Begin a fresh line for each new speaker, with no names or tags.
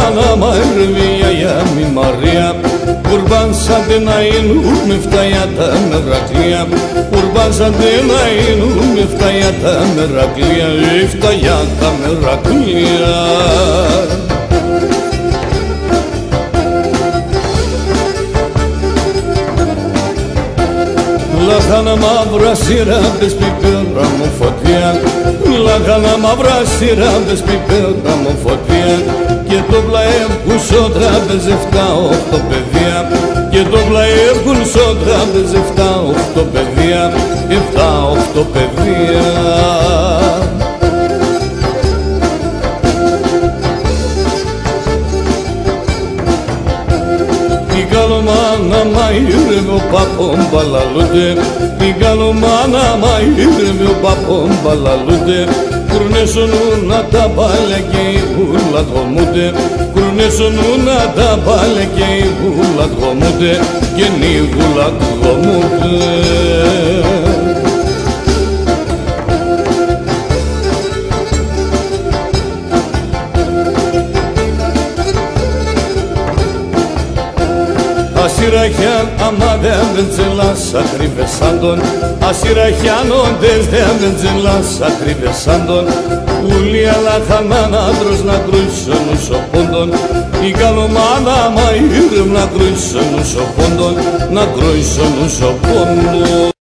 Ana Maria ya mi Maria Kurban sadına inur miftayata merakliya Kurban sadına inur miftayata merakliya İftayata merakliya Λάχανα μαύρα σειρά μπες πιπέρα μου φωτιά Λάχανα μαύρα σειρά μπες πιπέρα μου φωτιά Και το βλαεύκουν σώτρα μπες 7-8 παιδεία Και το βλαεύκουν σώτρα μπες 7-8 παιδεία 7-8 παιδεία Η καλομάνα μαΐρευε ο παπον μπαλαλούτε Η καλομάνα μαΐρευε ο παπον μπαλαλούτε Κουρνέσονουνε τα πάλια και οι πουλα τγομούτε Κουρνέσονουνε τα πάλια και οι πουλα τγομούτε Και οι πουλα τγομούτε Ασυραχιάν άμα δεν βεντζελάς ακριβεσάντον Ασυραχιάνοντες δεν βεντζελάς ακριβεσάντον Ούλοι αλαχανάν άντρος να κρούσουν ουσοπόντον Η καλομάνα άμα ήρεμ να κρούσουν ουσοπόντον Να κρούσουν ουσοπόντον